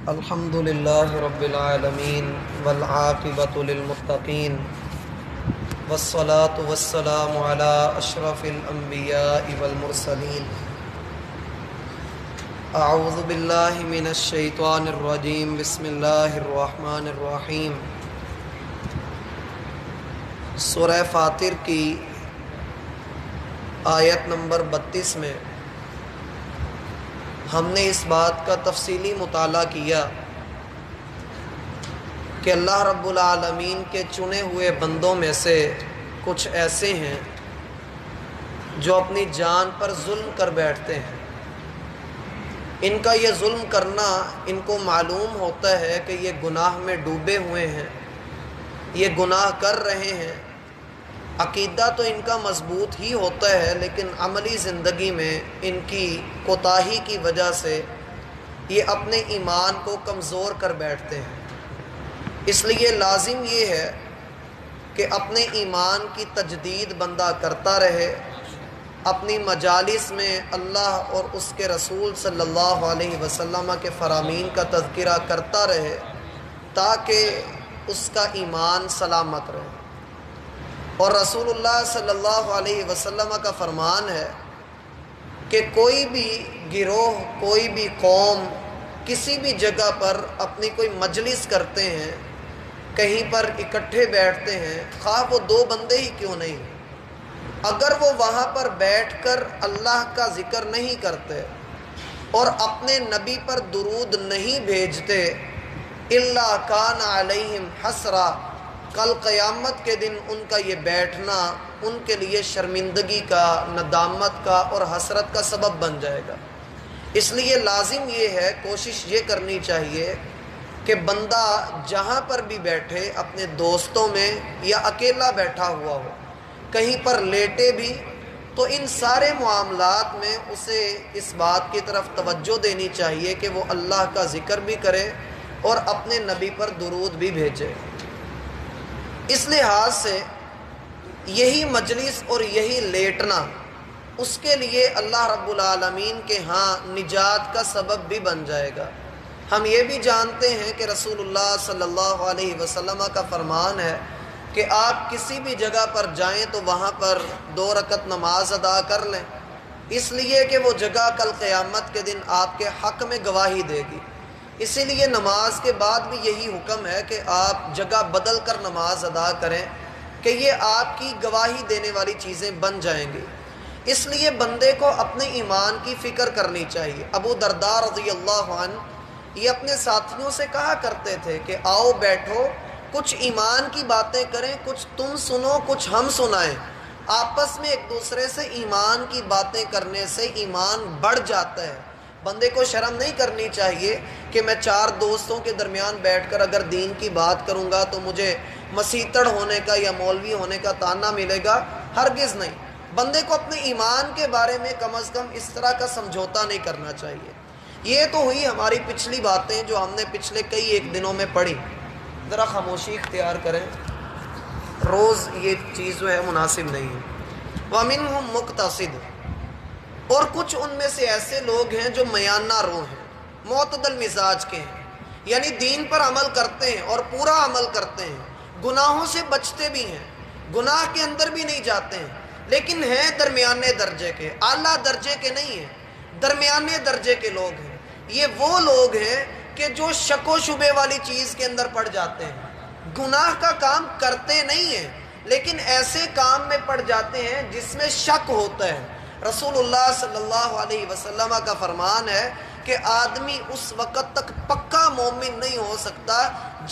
الحمد للہ رب العالمین والعاقبۃ للمتقین والصلاة والسلام علی اشرف الانبیاء والمرسلین اعوذ باللہ من الشیطان الرجیم بسم اللہ الرحمن الرحیم۔ سورہ فاطر کی آیت نمبر 32 میں ہم نے اس بات کا تفصیلی مطالعہ کیا کہ اللہ رب العالمین کے چنے ہوئے بندوں میں سے کچھ ایسے ہیں جو اپنی جان پر ظلم کر بیٹھتے ہیں۔ ان کا یہ ظلم کرنا ان کو معلوم ہوتا ہے کہ یہ گناہ میں ڈوبے ہوئے ہیں، یہ گناہ کر رہے ہیں، عقیدہ تو ان کا مضبوط ہی ہوتا ہے، لیکن عملی زندگی میں ان کی کوتاہی کی وجہ سے یہ اپنے ایمان کو کمزور کر بیٹھتے ہیں۔ اس لیے لازم یہ ہے کہ اپنے ایمان کی تجدید بندہ کرتا رہے، اپنی مجالس میں اللہ اور اس کے رسول صلی اللہ علیہ وسلم کے فرامین کا تذکرہ کرتا رہے تاکہ اس کا ایمان سلامت رہے۔ اور رسول اللہ صلی اللہ علیہ وسلم کا فرمان ہے کہ کوئی بھی گروہ، کوئی بھی قوم کسی بھی جگہ پر اپنی کوئی مجلس کرتے ہیں، کہیں پر اکٹھے بیٹھتے ہیں، خواہ وہ 2 بندے ہی کیوں نہیں، اگر وہ وہاں پر بیٹھ کر اللہ کا ذکر نہیں کرتے اور اپنے نبی پر درود نہیں بھیجتے، الا کان علیہم حسرا، کل قیامت کے دن ان کا یہ بیٹھنا ان کے لیے شرمندگی کا، ندامت کا اور حسرت کا سبب بن جائے گا۔ اس لیے لازم یہ ہے، کوشش یہ کرنی چاہیے کہ بندہ جہاں پر بھی بیٹھے، اپنے دوستوں میں یا اکیلا بیٹھا ہوا ہو، کہیں پر لیٹے بھی، تو ان سارے معاملات میں اسے اس بات کی طرف توجہ دینی چاہیے کہ وہ اللہ کا ذکر بھی کرے اور اپنے نبی پر درود بھی بھیجے۔ اس لحاظ سے یہی مجلس اور یہی لیٹنا اس کے لیے اللہ رب العالمین کے ہاں نجات کا سبب بھی بن جائے گا۔ ہم یہ بھی جانتے ہیں کہ رسول اللہ صلی اللہ علیہ وسلم کا فرمان ہے کہ آپ کسی بھی جگہ پر جائیں تو وہاں پر 2 رکعت نماز ادا کر لیں، اس لیے کہ وہ جگہ کل قیامت کے دن آپ کے حق میں گواہی دے گی۔ اسی لیے نماز کے بعد بھی یہی حکم ہے کہ آپ جگہ بدل کر نماز ادا کریں کہ یہ آپ کی گواہی دینے والی چیزیں بن جائیں گی۔ اس لیے بندے کو اپنے ایمان کی فکر کرنی چاہیے۔ ابو درداء رضی اللہ عنہ یہ اپنے ساتھیوں سے کہا کرتے تھے کہ آؤ بیٹھو، کچھ ایمان کی باتیں کریں، کچھ تم سنو، کچھ ہم سنائیں۔ آپس میں ایک دوسرے سے ایمان کی باتیں کرنے سے ایمان بڑھ جاتا ہے۔ بندے کو شرم نہیں کرنی چاہیے کہ میں 4 دوستوں کے درمیان بیٹھ کر اگر دین کی بات کروں گا تو مجھے مسیتڑ ہونے کا یا مولوی ہونے کا طعنہ ملے گا، ہرگز نہیں۔ بندے کو اپنے ایمان کے بارے میں کم از کم اس طرح کا سمجھوتا نہیں کرنا چاہیے۔ یہ تو ہوئی ہماری پچھلی باتیں جو ہم نے پچھلے کئی ایک دنوں میں پڑھی۔ ذرا خاموشی اختیار کریں، روز یہ چیز جو ہے مناسب نہیں ہے۔ وَمِنْهُمْ مُقْتَصِدٌ، اور کچھ ان میں سے ایسے لوگ ہیں جو میانہ رو ہیں، معتدل مزاج کے ہیں، یعنی دین پر عمل کرتے ہیں اور پورا عمل کرتے ہیں، گناہوں سے بچتے بھی ہیں، گناہ کے اندر بھی نہیں جاتے ہیں، لیکن ہیں درمیانے درجے کے، اعلیٰ درجے کے نہیں ہیں، درمیانے درجے کے لوگ ہیں۔ یہ وہ لوگ ہیں کہ جو شک و شبے والی چیز کے اندر پڑ جاتے ہیں، گناہ کا کام کرتے نہیں ہیں لیکن ایسے کام میں پڑ جاتے ہیں جس میں شک ہوتا ہے۔ رسول اللہ صلی اللہ علیہ وسلم کا فرمان ہے کہ آدمی اس وقت تک پکا مومن نہیں ہو سکتا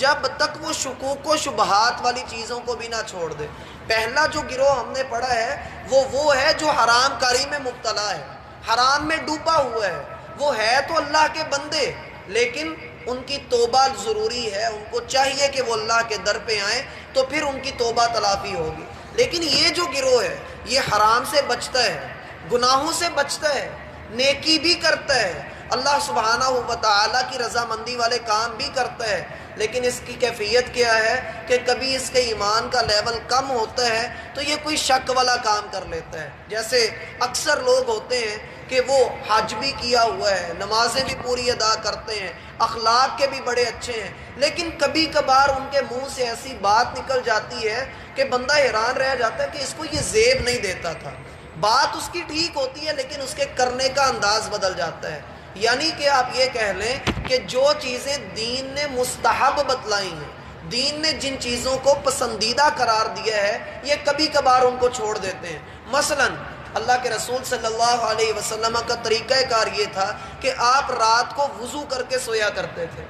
جب تک وہ شکوک و شبہات والی چیزوں کو بھی نہ چھوڑ دے۔ پہلا جو گروہ ہم نے پڑھا ہے وہ ہے جو حرام کاری میں مبتلا ہے، حرام میں ڈوبا ہوا ہے، وہ ہے تو اللہ کے بندے لیکن ان کی توبہ ضروری ہے، ان کو چاہیے کہ وہ اللہ کے در پہ آئیں تو پھر ان کی توبہ تلافی ہوگی۔ لیکن یہ جو گروہ ہے یہ حرام سے بچتا ہے، گناہوں سے بچتا ہے، نیکی بھی کرتا ہے، اللہ سبحانہ و تعالیٰ کی رضامندی والے کام بھی کرتا ہے، لیکن اس کی کیفیت کیا ہے کہ کبھی اس کے ایمان کا لیول کم ہوتا ہے تو یہ کوئی شک والا کام کر لیتا ہے۔ جیسے اکثر لوگ ہوتے ہیں کہ وہ حج بھی کیا ہوا ہے، نمازیں بھی پوری ادا کرتے ہیں، اخلاق کے بھی بڑے اچھے ہیں، لیکن کبھی کبھار ان کے منہ سے ایسی بات نکل جاتی ہے کہ بندہ حیران رہ جاتا ہے کہ اس کو یہ زیب نہیں دیتا تھا۔ بات اس کی ٹھیک ہوتی ہے لیکن اس کے کرنے کا انداز بدل جاتا ہے۔ یعنی کہ آپ یہ کہہ لیں کہ جو چیزیں دین نے مستحب بتلائی ہیں، دین نے جن چیزوں کو پسندیدہ قرار دیا ہے، یہ کبھی کبھار ان کو چھوڑ دیتے ہیں۔ مثلا اللہ کے رسول صلی اللہ علیہ وسلم کا طریقہ کار یہ تھا کہ آپ رات کو وضو کر کے سویا کرتے تھے۔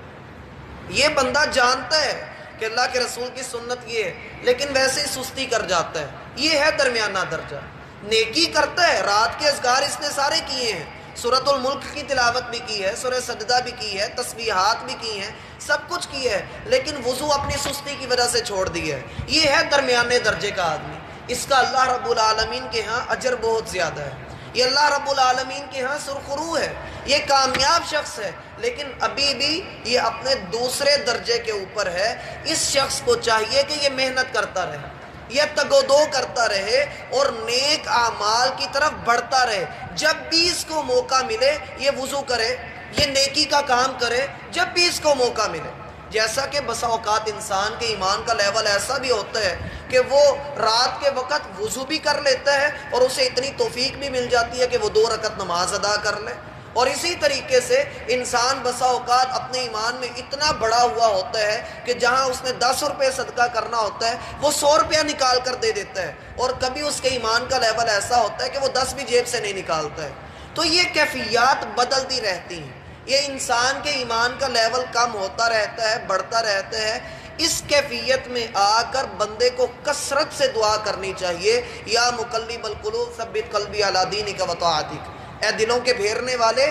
یہ بندہ جانتا ہے کہ اللہ کے رسول کی سنت یہ ہے، لیکن ویسے ہی سستی کر جاتا ہے۔ یہ ہے درمیانہ درجہ۔ نیکی کرتا ہے، رات کے اذکار اس نے سارے کیے ہیں، سورۃ الملک کی تلاوت بھی کی ہے، سورہ سجدہ بھی کی ہے، تسبیحات بھی کی ہیں، سب کچھ کیا ہے، لیکن وضو اپنی سستی کی وجہ سے چھوڑ دیا ہے۔ یہ ہے درمیانے درجے کا آدمی، اس کا اللہ رب العالمین کے ہاں اجر بہت زیادہ ہے، یہ اللہ رب العالمین کے ہاں سرخرو ہے، یہ کامیاب شخص ہے، لیکن ابھی بھی یہ اپنے دوسرے درجے کے اوپر ہے۔ اس شخص کو چاہیے کہ یہ محنت کرتا رہے، یہ تگ و دو کرتا رہے اور نیک اعمال کی طرف بڑھتا رہے۔ جب بھی اس کو موقع ملے یہ وضو کرے، یہ نیکی کا کام کرے، جب بھی اس کو موقع ملے۔ جیسا کہ بسا اوقات انسان کے ایمان کا لیول ایسا بھی ہوتا ہے کہ وہ رات کے وقت وضو بھی کر لیتا ہے اور اسے اتنی توفیق بھی مل جاتی ہے کہ وہ 2 رکعت نماز ادا کر لے، اور اسی طریقے سے انسان بسا اوقات اپنے ایمان میں اتنا بڑا ہوا ہوتا ہے کہ جہاں اس نے 10 روپے صدقہ کرنا ہوتا ہے وہ 100 روپیہ نکال کر دے دیتا ہے، اور کبھی اس کے ایمان کا لیول ایسا ہوتا ہے کہ وہ 10 بھی جیب سے نہیں نکالتا ہے۔ تو یہ کیفیات بدلتی رہتی ہیں، یہ انسان کے ایمان کا لیول کم ہوتا رہتا ہے، بڑھتا رہتا ہے۔ اس کیفیت میں آ کر بندے کو کثرت سے دعا کرنی چاہیے، یا مقلب القلوب ثبت قلبی علی دینک و طاعتک، اے دلوں کے پھیرنے والے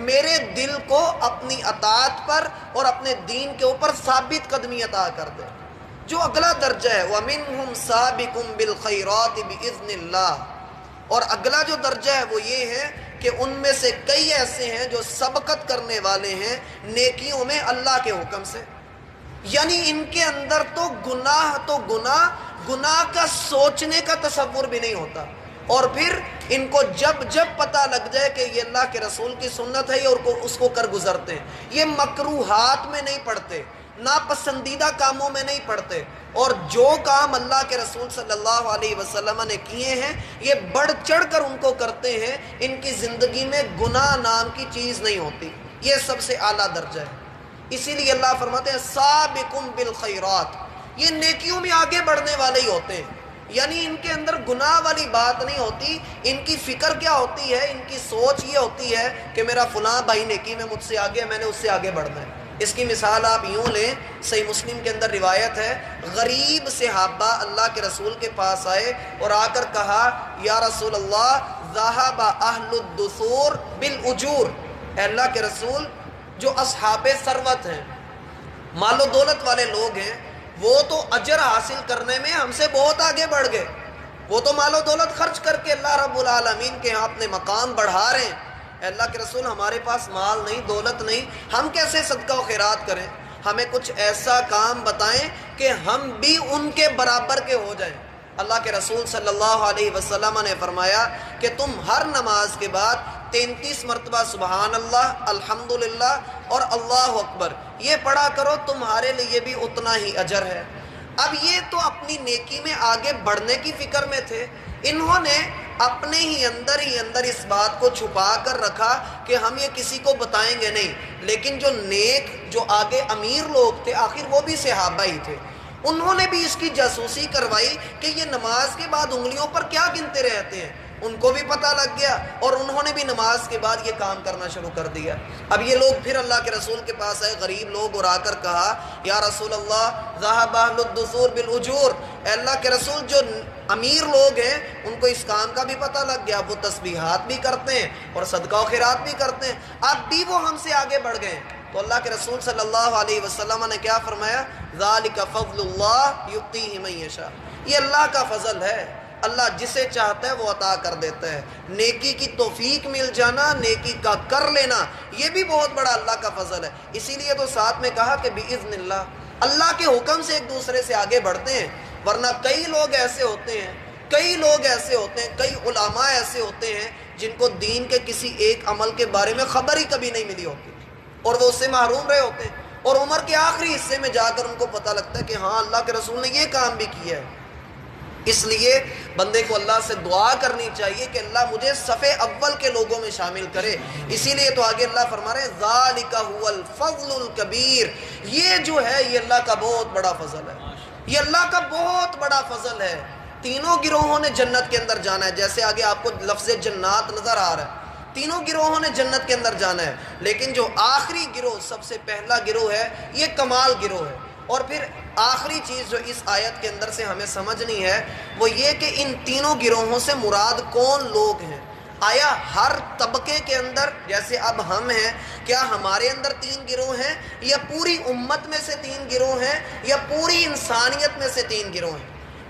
میرے دل کو اپنی اطاعت پر اور اپنے دین کے اوپر ثابت قدمی عطا کر دے۔ جو اگلا درجہ ہے وَمِنْهُمْ سَابِقٌ بِالْخَيْرَاتِ بِإِذْنِ اللَّهِ، اور اگلا جو درجہ ہے وہ یہ ہے کہ ان میں سے کئی ایسے ہیں جو سبقت کرنے والے ہیں نیکیوں میں اللہ کے حکم سے، یعنی ان کے اندر تو گناہ کا سوچنے کا تصور بھی نہیں ہوتا، اور پھر ان کو جب پتہ لگ جائے کہ یہ اللہ کے رسول کی سنت ہے اور اس کو کر گزرتے ہیں۔ یہ مکروہات میں نہیں پڑتے، ناپسندیدہ کاموں میں نہیں پڑتے، اور جو کام اللہ کے رسول صلی اللہ علیہ وسلم نے کیے ہیں یہ بڑھ چڑھ کر ان کو کرتے ہیں۔ ان کی زندگی میں گناہ نام کی چیز نہیں ہوتی، یہ سب سے اعلیٰ درجہ ہے۔ اسی لیے اللہ فرماتے ہیں سابقم بالخیرات، یہ نیکیوں میں آگے بڑھنے والے ہی ہوتے ہیں، یعنی ان کے اندر گناہ والی بات نہیں ہوتی۔ ان کی فکر کیا ہوتی ہے، ان کی سوچ یہ ہوتی ہے کہ میرا فلاں بھائی نیکی میں مجھ سے آگے ہے، میں نے اس سے آگے بڑھنا ہے۔ اس کی مثال آپ یوں لیں، صحیح مسلم کے اندر روایت ہے، غریب صحابہ اللہ کے رسول کے پاس آئے اور آ کر کہا یا رسول اللہ ذہب اہل الدثور بالاجور، اے اللہ کے رسول جو اصحاب ثروت ہیں، مال و دولت والے لوگ ہیں، وہ تو اجر حاصل کرنے میں ہم سے بہت آگے بڑھ گئے، وہ تو مال و دولت خرچ کر کے اللہ رب العالمین کے ہاں اپنے مقام بڑھا رہے ہیں۔ اے اللہ کے رسول ہمارے پاس مال نہیں، دولت نہیں، ہم کیسے صدقہ و خیرات کریں؟ ہمیں کچھ ایسا کام بتائیں کہ ہم بھی ان کے برابر کے ہو جائیں۔ اللہ کے رسول صلی اللہ علیہ وسلم نے فرمایا کہ تم ہر نماز کے بعد 33 مرتبہ سبحان اللہ، الحمدللہ اور اللہ اکبر یہ پڑھا کرو، تمہارے لیے بھی اتنا ہی اجر ہے۔ اب یہ تو اپنی نیکی میں آگے بڑھنے کی فکر میں تھے، انہوں نے اپنے ہی اندر اس بات کو چھپا کر رکھا کہ ہم یہ کسی کو بتائیں گے نہیں۔ لیکن جو نیک، جو آگے امیر لوگ تھے، آخر وہ بھی صحابہ ہی تھے، انہوں نے بھی اس کی جاسوسی کروائی کہ یہ نماز کے بعد انگلیوں پر کیا گنتے رہتے ہیں، ان کو بھی پتہ لگ گیا اور انہوں نے بھی نماز کے بعد یہ کام کرنا شروع کر دیا۔ اب یہ لوگ پھر اللہ کے رسول کے پاس آئے، غریب لوگ، اور آ کر کہا یا رسول اللہ ذہب اہل الدثور بالاجور، اے اللہ کے رسول جو امیر لوگ ہیں ان کو اس کام کا بھی پتہ لگ گیا، وہ تسبیحات بھی کرتے ہیں اور صدقہ و خیرات بھی کرتے ہیں، اب بھی وہ ہم سے آگے بڑھ گئے۔ تو اللہ کے رسول صلی اللہ علیہ وسلم نے کیا فرمایا؟ ذالک فضل اللہ یؤتیہ من یشاء، یہ اللہ کا فضل ہے، اللہ جسے چاہتا ہے وہ عطا کر دیتا ہے۔ نیکی کی توفیق مل جانا، نیکی کا کر لینا، یہ بھی بہت بڑا اللہ کا فضل ہے۔ اسی لیے تو ساتھ میں کہا کہ بِإِذْنِ اللہ، اللہ کے حکم سے ایک دوسرے سے آگے بڑھتے ہیں، ورنہ کئی لوگ ایسے ہوتے ہیں، کئی علماء ایسے ہوتے ہیں جن کو دین کے کسی ایک عمل کے بارے میں خبر ہی کبھی نہیں ملی ہوتی اور وہ اس سے محروم رہے ہوتے ہیں، اور عمر کے آخری حصے میں جا کر ان کو پتہ لگتا ہے کہ ہاں اللہ کے رسول نے یہ کام بھی کیا ہے۔ اس لیے بندے کو اللہ سے دعا کرنی چاہیے کہ اللہ مجھے صف اول کے لوگوں میں شامل کرے۔ اسی لیے تو آگے اللہ فرما رہے ہیں ذالک هو الفضل الکبیر، یہ جو ہے یہ اللہ کا بہت بڑا فضل ہے، یہ اللہ کا بہت بڑا فضل ہے۔ تینوں گروہوں نے جنت کے اندر جانا ہے، جیسے آگے آپ کو لفظ جنات نظر آ رہا ہے، تینوں گروہوں نے جنت کے اندر جانا ہے، لیکن جو آخری گروہ سب سے پہلا گروہ ہے یہ کمال گروہ ہے۔ اور پھر آخری چیز جو اس آیت کے اندر سے ہمیں سمجھنی ہے وہ یہ کہ ان تینوں گروہوں سے مراد کون لوگ ہیں۔ آیا ہر طبقے کے اندر، جیسے اب ہم ہیں، کیا ہمارے اندر 3 گروہ ہیں، یا پوری امت میں سے 3 گروہ ہیں، یا پوری انسانیت میں سے 3 گروہ ہیں؟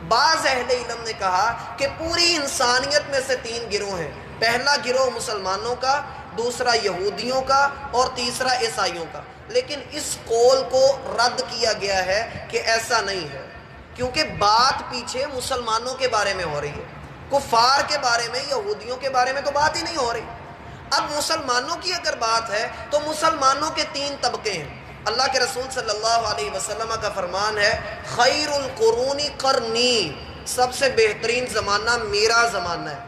بعض اہل علم نے کہا کہ پوری انسانیت میں سے 3 گروہ ہیں۔ پہلا گروہ مسلمانوں کا، دوسرا یہودیوں کا، اور تیسرا عیسائیوں کا۔ لیکن اس قول کو رد کیا گیا ہے کہ ایسا نہیں ہے، کیونکہ بات پیچھے مسلمانوں کے بارے میں ہو رہی ہے، کفار کے بارے میں، یہودیوں کے بارے میں تو بات ہی نہیں ہو رہی۔ اب مسلمانوں کی اگر بات ہے تو مسلمانوں کے 3 طبقے ہیں۔ اللہ کے رسول صلی اللہ علیہ وسلم کا فرمان ہے خیر القرون قرنی، سب سے بہترین زمانہ میرا زمانہ ہے،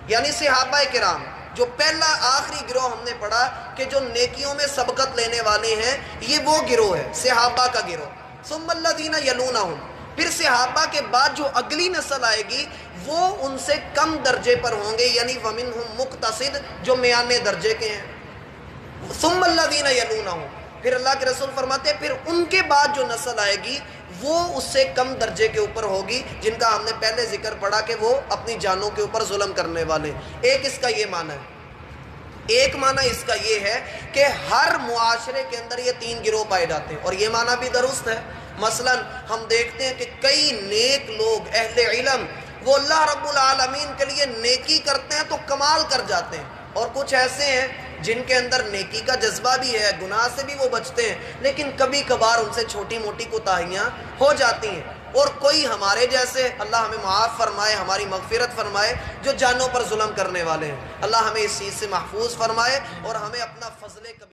یعنی صحابہ کرام۔ جو پہلا آخری گروہ ہم نے پڑھا کہ جو نیکیوں میں سبقت لینے والے ہیں، یہ وہ گروہ ہے، صحابہ کا گروہ۔ ثم الذین یلونہم، پھر صحابہ کے بعد جو اگلی نسل آئے گی وہ ان سے کم درجے پر ہوں گے، یعنی ومنہم مقتصد، جو میانے درجے کے ہیں۔ ثم الذین یلونہم، پھر اللہ کے رسول فرماتے ہیں پھر ان کے بعد جو نسل آئے گی وہ اس سے کم درجے کے اوپر ہوگی، جن کا ہم نے پہلے ذکر پڑھا کہ وہ اپنی جانوں کے اوپر ظلم کرنے والے۔ ایک اس کا یہ معنی ہے، ایک معنی اس کا یہ ہے کہ ہر معاشرے کے اندر یہ 3 گروہ پائے جاتے ہیں، اور یہ معنی بھی درست ہے۔ مثلا ہم دیکھتے ہیں کہ کئی نیک لوگ اہل علم وہ اللہ رب العالمین کے لیے نیکی کرتے ہیں تو کمال کر جاتے ہیں، اور کچھ ایسے ہیں جن کے اندر نیکی کا جذبہ بھی ہے، گناہ سے بھی وہ بچتے ہیں، لیکن کبھی کبھار ان سے چھوٹی موٹی کوتاہیاں ہو جاتی ہیں۔ اور کوئی ہمارے جیسے، اللہ ہمیں معاف فرمائے، ہماری مغفرت فرمائے، جو جانوں پر ظلم کرنے والے ہیں۔ اللہ ہمیں اس چیز سے محفوظ فرمائے اور ہمیں اپنا فضل